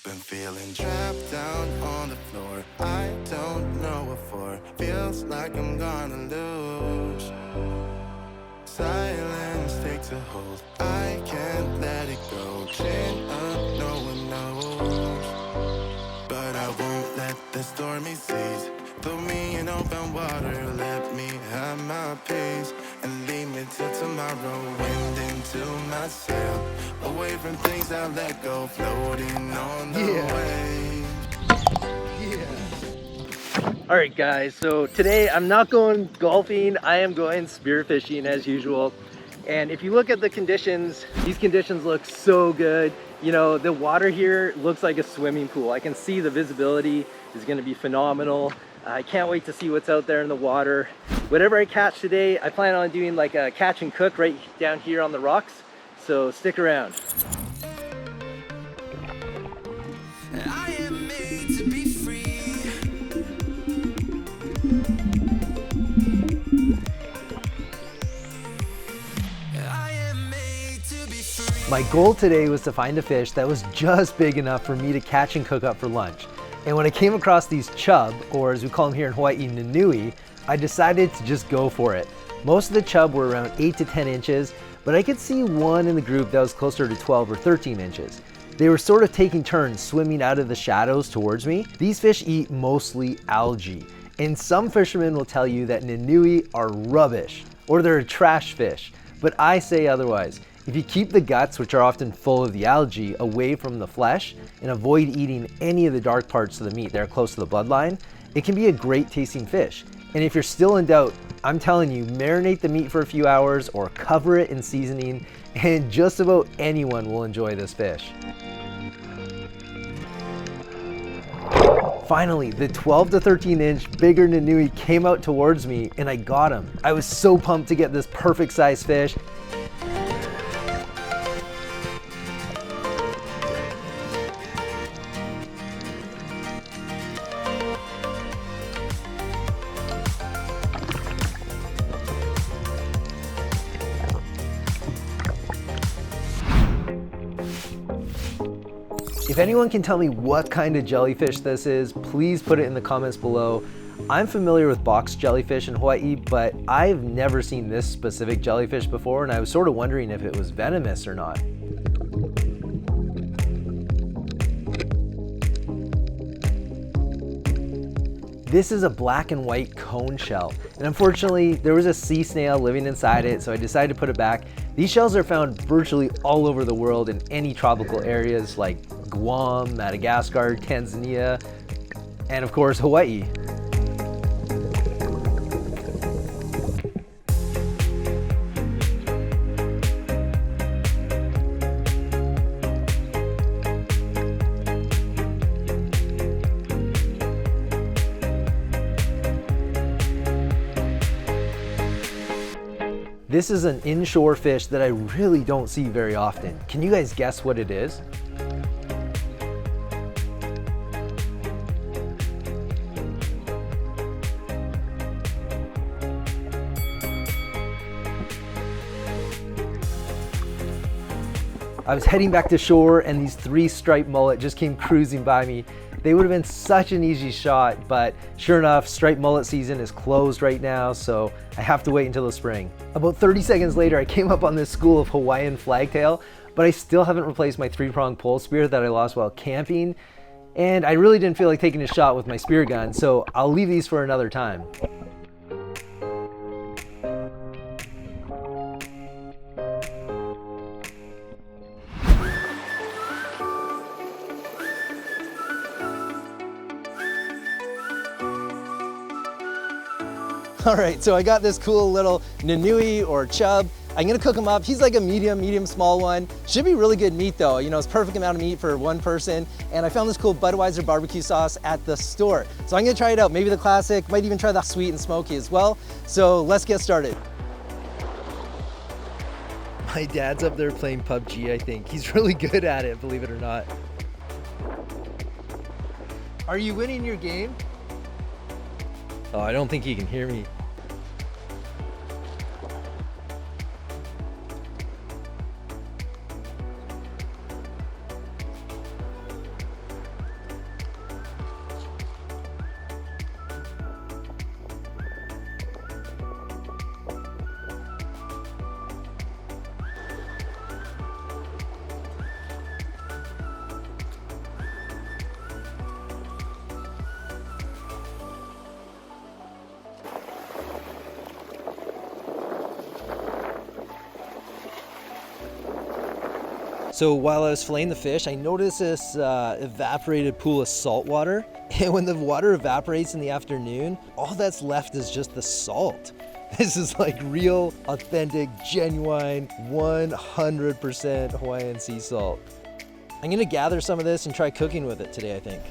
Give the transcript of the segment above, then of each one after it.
Been feeling trapped down on the floor. I don't know what for. Feels like I'm gonna lose. Silence takes a hold. I can't let it go. Chain up, no one knows. But I won't let the stormy seas throw me in open water. Let me have my peace and leave me till tomorrow. Wind into my sail, away from things I let go, floating on the waves. All right, guys, so today I'm not going golfing, I am going spearfishing as usual. And if you look at the conditions, these conditions look so good. You know, the water here looks like a swimming pool. I can see the visibility is gonna be phenomenal. I can't wait to see what's out there in the water. Whatever I catch today, I plan on doing like a catch and cook right down here on the rocks. So stick around. I am made to be free. I am made to be free. My goal today was to find a fish that was just big enough for me to catch and cook up for lunch. And when I came across these chub, or as we call them here in Hawaii, Nenue, I decided to just go for it. Most of the chub were around 8 to 10 inches, but I could see one in the group that was closer to 12 or 13 inches. They were sort of taking turns swimming out of the shadows towards me. These fish eat mostly algae, and some fishermen will tell you that Nenue are rubbish, or they're a trash fish, but I say otherwise. If you keep the guts, which are often full of the algae, away from the flesh and avoid eating any of the dark parts of the meat that are close to the bloodline, it can be a great tasting fish. And if you're still in doubt, I'm telling you, marinate the meat for a few hours or cover it in seasoning, and just about anyone will enjoy this fish. Finally, the 12 to 13 inch bigger Nenue came out towards me and I got him. I was so pumped to get this perfect size fish. If anyone can tell me what kind of jellyfish this is, please put it in the comments below. I'm familiar with box jellyfish in Hawaii, but I've never seen this specific jellyfish before, and I was sort of wondering if it was venomous or not. This is a black and white cone shell, and unfortunately there was a sea snail living inside it, so I decided to put it back. These shells are found virtually all over the world in any tropical areas like Guam, Madagascar, Tanzania, and of course Hawaii. This is an inshore fish that I really don't see very often. Can you guys guess what it is? I was heading back to shore and these 3 striped mullet just came cruising by me. They would have been such an easy shot, but sure enough, striped mullet season is closed right now, so I have to wait until the spring. About 30 seconds later, I came up on this school of Hawaiian flagtail, but I still haven't replaced my 3-pronged pole spear that I lost while camping, and I really didn't feel like taking a shot with my spear gun, so I'll leave these for another time. All right, so I got this cool little Nenue or chub. I'm gonna cook him up. He's like a medium small one. Should be really good meat though. You know, it's perfect amount of meat for one person. And I found this cool Budweiser barbecue sauce at the store. So I'm gonna try it out. Maybe the classic, might even try the sweet and smoky as well. So let's get started. My dad's up there playing PUBG, I think. He's really good at it, believe it or not. Are you winning your game? Oh, I don't think he can hear me. So while I was filleting the fish, I noticed this evaporated pool of salt water. And when the water evaporates in the afternoon, all that's left is just the salt. This is like real, authentic, genuine, 100% Hawaiian sea salt. I'm gonna gather some of this and try cooking with it today, I think.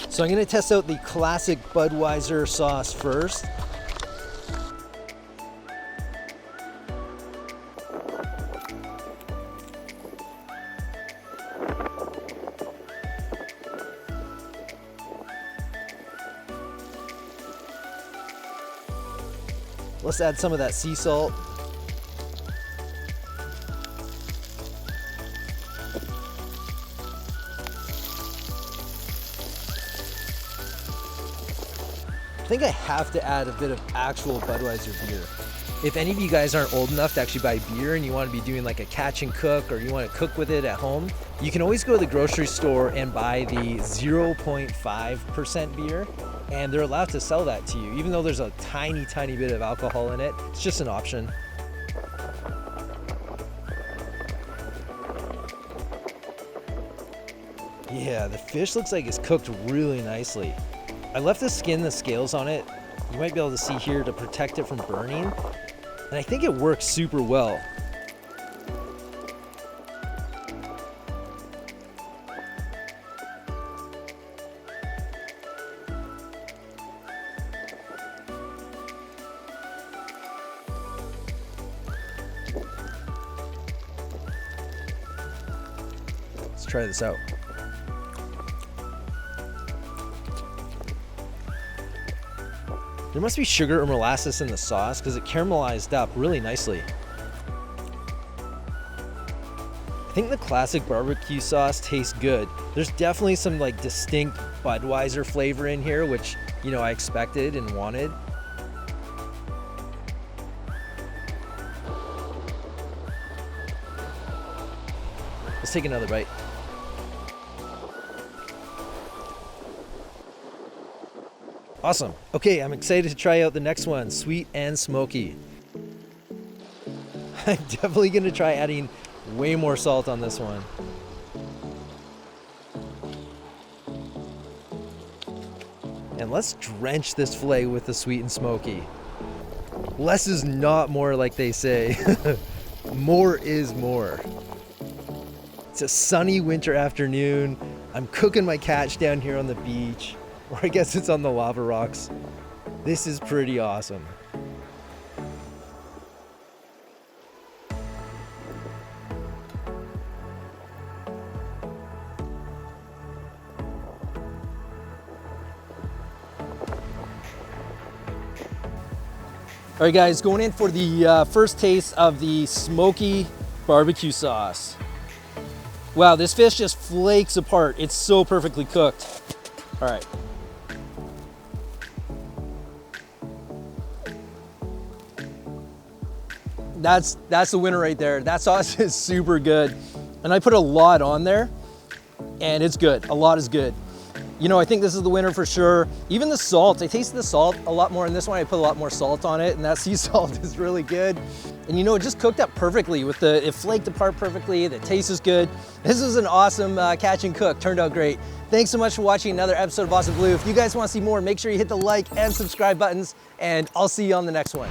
So I'm gonna test out the classic Budweiser sauce first. Let's add some of that sea salt. I think I have to add a bit of actual Budweiser beer. If any of you guys aren't old enough to actually buy beer and you want to be doing like a catch and cook, or you want to cook with it at home, you can always go to the grocery store and buy the 0.5% beer, and they're allowed to sell that to you. Even though there's a tiny, tiny bit of alcohol in it, it's just an option. Yeah, the fish looks like it's cooked really nicely. I left the skin, the scales on it. You might be able to see here to protect it from burning. And I think it works super well. Let's try this out. There must be sugar or molasses in the sauce because it caramelized up really nicely. I think the classic barbecue sauce tastes good. There's definitely some like distinct Budweiser flavor in here, which, you know, I expected and wanted. Let's take another bite. Awesome. Okay, I'm excited to try out the next one, sweet and smoky. I'm definitely gonna try adding way more salt on this one. And let's drench this fillet with the sweet and smoky. Less is not more, like they say. More is more. It's a sunny winter afternoon. I'm cooking my catch down here on the beach. Or I guess it's on the lava rocks. This is pretty awesome. All right guys, going in for the first taste of the smoky barbecue sauce. Wow, this fish just flakes apart. It's so perfectly cooked. All right. That's the winner right there. That sauce is super good. And I put a lot on there and it's good. A lot is good. You know, I think this is the winner for sure. Even the salt, I tasted the salt a lot more in this one. I put a lot more salt on it, and that sea salt is really good. And you know, it just cooked up perfectly with it flaked apart perfectly. The taste is good. This is an awesome catch and cook. Turned out great. Thanks so much for watching another episode of AwesomeBlue. If you guys want to see more, make sure you hit the like and subscribe buttons, and I'll see you on the next one.